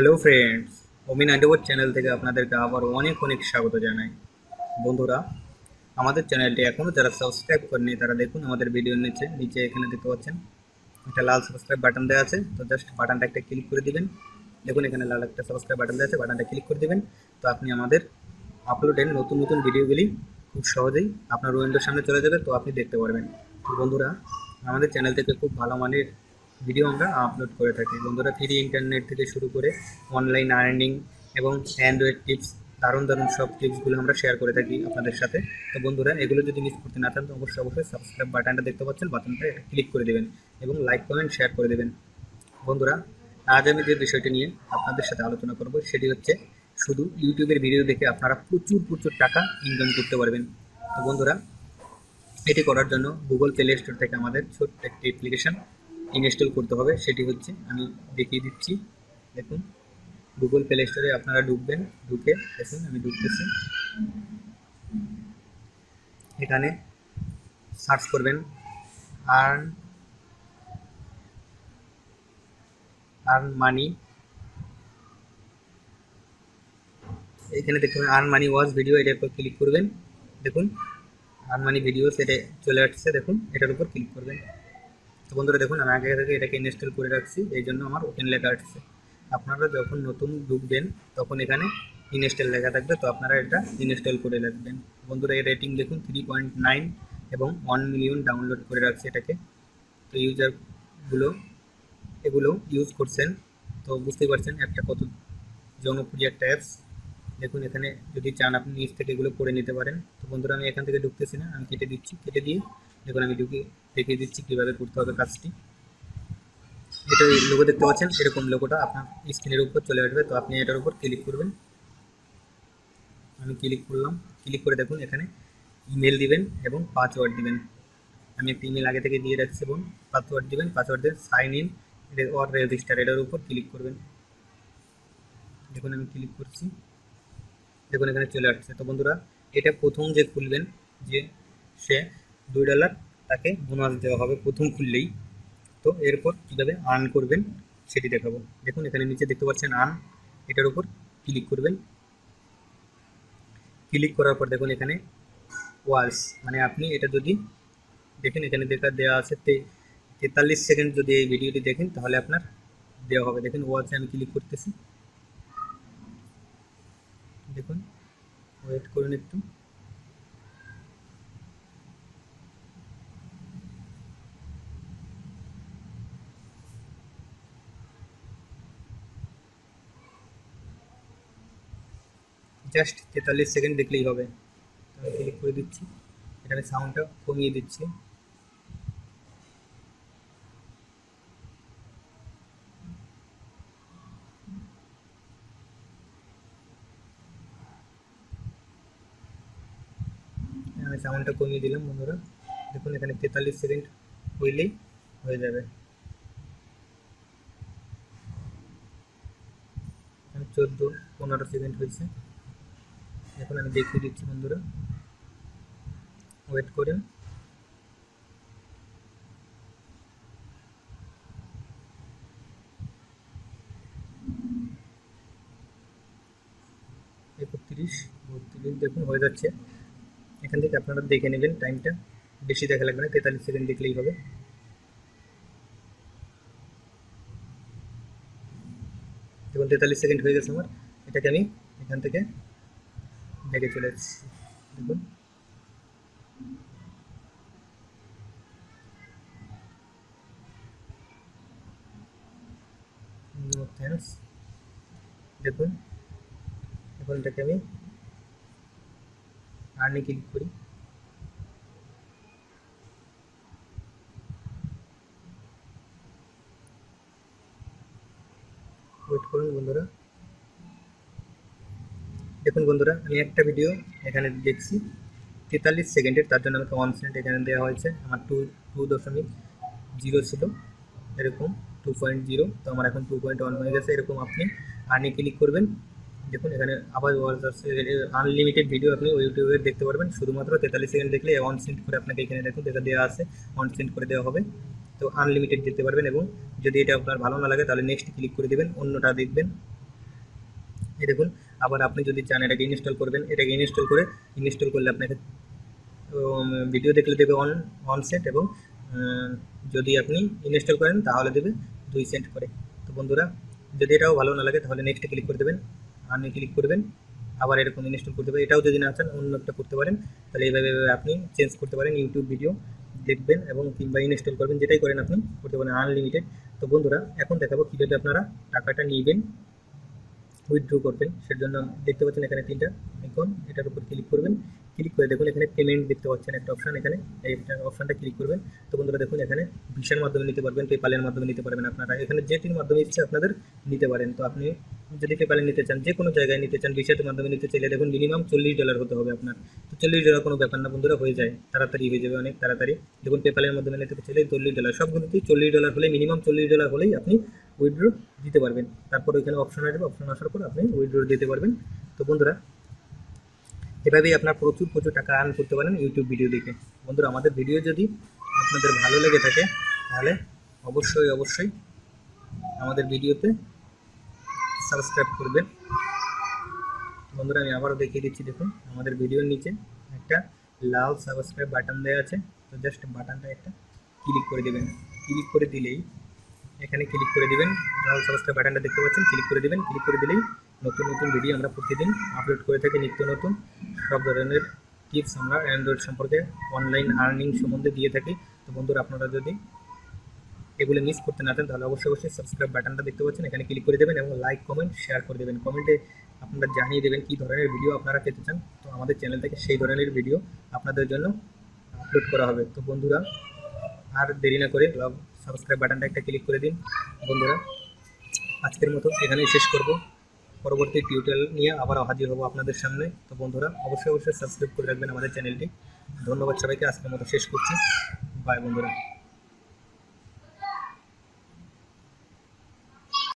Hello friends, অমিন আন্ডারওয়ার্ড channel থেকে আপনাদেরকে আবার অনেক অনেক স্বাগত জানাই। বন্ধুরা, আমাদের চ্যানেলটি এখনও যারা সাবস্ক্রাইব করেনি তারা দেখুন আমাদের ভিডিওর নিচে নিচে এখানে দেখতে পাচ্ছেন একটা লাল সাবস্ক্রাইব বাটন দেওয়া আছে। তো জাস্ট বাটনটা একটা ক্লিক করে দিবেন। দেখুন এখানে লাল একটা সাবস্ক্রাইব বাটন দেওয়া আছে, বাটনটা ক্লিক করে দিবেন। তো আপনি আমাদের আপলোডের নতুন নতুন ভিডিওগুলি খুব সহজেই আপনার উইন্ডোর সামনে চলে যাবে, তো আপনি দেখতে পারবেন। তো বন্ধুরা, আমাদের চ্যানেল থেকে খুব ভালো মানের ভিডিও আমরা আপলোড করে থাকি। বন্ধুরা, ফ্রি ইন্টারনেট থেকে শুরু করে অনলাইন আর্নিং এবং অ্যান্ড্রয়েড টিপস, দারুণ দারুণ সব টিপসগুলো আমরা শেয়ার করে থাকি আপনাদের সাথে। তো বন্ধুরা, এগুলো যদি মিস করতে না চান তো অবশ্যই অবশ্যই সাবস্ক্রাইব বাটনটা দেখতে পাচ্ছেন, বাটনটা এটা ক্লিক করে দেবেন এবং লাইক কমেন্ট শেয়ার করে দেবেন। বন্ধুরা, আজ আমি যে বিষয়টি নিয়ে আপনাদের সাথে আলোচনা করব সেটি হচ্ছে শুধু ইউটিউবের ভিডিও দেখে আপনারা প্রচুর প্রচুর টাকা ইনকাম করতে পারবেন। তো বন্ধুরা, এটি করার জন্য গুগল প্লে স্টোর থেকে আমাদের ছোট্ট একটি অ্যাপ্লিকেশন ইনস্টল করতে হবে। সেটি হচ্ছে আমি দেখিয়ে দিচ্ছি। দেখুন, গুগল প্লে স্টোরে আপনারা ঢুকবেন। ঢুকে দেখুন আমি ঢুকতেছি। এখানে সার্চ করবেন আর্ন আর্ন মানি। এখানে দেখতে পাবেন আর্ন মানি ওয়াচ ভিডিও, এটার উপর ক্লিক করবেন। দেখুন আর্ন মানি ভিডিও সেটা চলে আসছে, দেখুন এটার উপর ক্লিক করবেন। তো বন্ধুরা দেখুন, আমি আগে থেকে এটাকে ইনস্টল করে রাখছি, এই জন্য আমার ওপেন লেখা আসছে। আপনারা যখন নতুন ঢুকবেন তখন এখানে ইনস্টল লেখা থাকবে, তো আপনারা এটা ইনস্টল করে রাখবেন। বন্ধুরা, এর রেটিং দেখুন 3.9 এবং 1 মিলিয়ন ডাউনলোড করে রাখছে এটাকে। তো ইউজারগুলো এগুলো ইউজ করছেন, তো বুঝতেই পারছেন অ্যাপটা কত জনপ্রিয় একটা অ্যাপস। দেখুন এখানে যদি চান আপনি নিচ থেকে এগুলো পড়ে নিতে পারেন। তো বন্ধুরা, আমি এখান থেকে ঢুকতেছি না, আমি কেটে দিচ্ছি। কেটে দিয়ে দেখুন আমি ঢুকে দেখিয়ে দিচ্ছি কীভাবে করতে হবে কাজটি। এটা লোগো দেখতে পাচ্ছেন, এরকম লোগোটা আপনার স্ক্রিনের উপর চলে আসবে। তো আপনি এটার উপর ক্লিক করবেন। আমি ক্লিক করলাম। ক্লিক করে দেখুন এখানে ইমেল দিবেন এবং পাসওয়ার্ড দিবেন। আমি একটা ইমেল আগে থেকে দিয়ে রাখছি এবং পাসওয়ার্ড দিবেন। পাসওয়ার্ড দিয়ে সাইন ইন অর রেজিস্টার, এটার উপর ক্লিক করবেন। দেখুন আমি ক্লিক করছি। দেখুন এখানে চলে আসছে। তো বন্ধুরা, এটা প্রথম যে খুলবেন, যে সে $2 তাকে বোনাস দেওয়া হবে প্রথম খুললেই। তো এরপর কীভাবে আর্ন করবেন সেটি দেখাবো। দেখুন এখানে নিচে দেখতে পাচ্ছেন আর্ন, এটার উপর ক্লিক করবেন। ক্লিক করার পর দেখুন এখানে ওয়াচ, মানে আপনি এটা যদি দেখেন এখানে দেওয়া আছে 43 সেকেন্ড, যদি এই ভিডিওটি দেখেন তাহলে আপনার দেওয়া হবে। দেখুন ওয়াচে আমি ক্লিক করতেছি। দেখুন, ওয়েট করুন একটু। জাস্ট 43 সেকেন্ড দেখলেই হবে। আমি ক্লিক করে দিচ্ছি। এখানে সাউন্ডটা কমিয়ে দিচ্ছি। আমি সাউন্ডটা কমিয়ে দিলাম। বন্ধুরা দেখুন এখানে 43 সেকেন্ড হইলেই হয়ে যাবে। 14-15 সেকেন্ড হয়েছে। এখন আমি দেখিয়ে দিচ্ছি। বন্ধুরা ওয়েট করেন। একত্রিশ, 32 দেখুন হয়ে যাচ্ছে। এখান থেকে আপনারা দেখে নেবেন টাইমটা, বেশি দেখা লাগবে না, 43 সেকেন্ড দেখলেই হবে। দেখুন 43 সেকেন্ড হয়ে গেছে আমার। এটাকে আমি এখান থেকে দেখে চলে এসেছি। দেখুন নো থ্যাঙ্কস। দেখুন এখন এটাকে আমি আর্নে ক্লিক করি। ওয়েট করুন বন্ধুরা। দেখুন বন্ধুরা, আমি একটা ভিডিও এখানে দেখছি 43 সেকেন্ডের, তার জন্য আমাকে 1 সেন্ট এখানে দেওয়া হয়েছে। আমার 2.0 ছিল, এরকম 2.0, তো আমার এখন 2.1 হয়ে গেছে। এরকম আপনি আর্নে ক্লিক করবেন। দেখুন এখানে আবার ওয়াচ আসছে, আনলিমিটেড ভিডিও আপনি ইউটিউবে দেখতে পারবেন। শুধুমাত্র 43 সেকেন্ড দেখলে 1 সেন্ট করে আপনাকে এখানে দেখুন দেখা দেওয়া আছে, 1 সেন্ট করে দেওয়া হবে। তো আনলিমিটেড দেখতে পারবেন, এবং যদি এটা আপনার ভালো না লাগে তাহলে নেক্সট ক্লিক করে দেবেন, অন্যটা দেখবেন। এই দেখুন, আবার আপনি যদি চান এটাকে ইনস্টল করবেন, এটাকে ইনস্টল করলে আপনাকে ভিডিও দেখলে দেবে অন সেন্ট, এবং যদি আপনি ইনস্টল করেন তাহলে দেবে 2 সেন্ট করে। তো বন্ধুরা, যদি এটাও ভালো না লাগে তাহলে নেক্সটে ক্লিক করে দেবেন, আর্নে ক্লিক করবেন, আবার এরকম ইনস্টল করতে পারেন। এটাও যদি না চান অন্য একটা করতে পারেন, তাহলে এইভাবে আপনি চেঞ্জ করতে পারেন। ইউটিউব ভিডিও দেখবেন এবং কিংবা ইনস্টল করবেন, যেটাই করেন আপনি করতে পারেন আনলিমিটেড। তো বন্ধুরা, এখন দেখাবো কীভাবে আপনারা টাকাটা নেবেন, উইথড্র করবেন। সেজন্য দেখতে পাচ্ছেন এখানে 3টা আইকন, এটার উপর ক্লিক করবেন। ক্লিক করে দেখুন এখানে পেমেন্ট দেখতে পাচ্ছেন একটা অপশান, এখানে এই অপশানটা ক্লিক করবেন। তো বন্ধুরা দেখুন এখানে ভিসার মাধ্যমে নিতে পারবেন, পেপালের মাধ্যমে নিতে পারবেন, আপনারা এখানে যেটির মাধ্যমে ইচ্ছে আপনাদের নিতে পারেন। তো আপনি যদি পেপালে নিতে চান, যে কোনো জায়গায় নিতে চান, ভিসার মাধ্যমে নিতে চাইলে দেখুন মিনিমাম $40 হতে হবে আপনার। তো $40 কোনো ব্যাপার না বন্ধুরা, হয়ে যায়, তাড়াতাড়ি হয়ে যাবে, অনেক তাড়াতাড়ি। দেখুন পেপালের মাধ্যমে নিতে চাইলে $40, সবগুলোতেই $40 হলে, মিনিমাম $40 হলেই আপনি উইথড্র দিতে পারবেন। তারপর ওইখানে অপশন আসবে, অপশন আসার পর আপনি উইথড্র দিতে পারবেন। তো বন্ধুরা, এভাবেই আপনার প্রচুর টাকা আর্ন করতে পারেন ইউটিউব ভিডিও দেখে। বন্ধুরা, আমাদের ভিডিও যদি আপনাদের ভালো লেগে থাকে তাহলে অবশ্যই আমাদের ভিডিওতে সাবস্ক্রাইব করবেন। বন্ধুরা, আমি আবারও দেখিয়ে দিচ্ছি, দেখুন আমাদের ভিডিওর নিচে একটা লাল সাবস্ক্রাইব বাটন দেওয়া আছে। তো জাস্ট বাটনটা একটা ক্লিক করে দেবেন। ক্লিক করে দিলেই এখানে ক্লিক করে দিবেন, লাল সাবস্ক্রাইব বাটনটা দেখতে পাচ্ছেন, ক্লিক করে দিবেন। ক্লিক করে দিলেই নতুন ভিডিও আমরা প্রতিদিন আপলোড করে থাকি, নিত্য নতুন সব ধরনের টিপস আমরা অ্যান্ড্রয়েড সম্পর্কে, অনলাইন আর্নিং সম্বন্ধে দিয়ে থাকি। তো বন্ধুরা, আপনারা যদি এগুলো মিস করতে না চান তাহলে অবশ্যই সাবস্ক্রাইব বাটনটা দেখতে পাচ্ছেন, এখানে ক্লিক করে দেবেন এবং লাইক, কমেন্ট, শেয়ার করে দেবেন। কমেন্টে আপনারা জানিয়ে দেবেন কী ধরনের ভিডিও আপনারা পেতে চান। তো আমাদের চ্যানেল থেকে সেই ধরনের ভিডিও আপনাদের জন্য আপলোড করা হবে। তো বন্ধুরা, আর দেরি না করে সাবস্ক্রাইব বাটনটা একটা ক্লিক করে দিন। বন্ধুরা, আজকের মতো এখানেই শেষ করব, পরবর্তী টিউটোরিয়াল নিয়ে আবারও হাজির হব আপনাদের সামনে। তো বন্ধুরা, অবশ্যই সাবস্ক্রাইব করে রাখবেন আমাদের চ্যানেলটি। ধন্যবাদ সবাইকে, আজকের মতো শেষ করছি। বাই বন্ধুরা।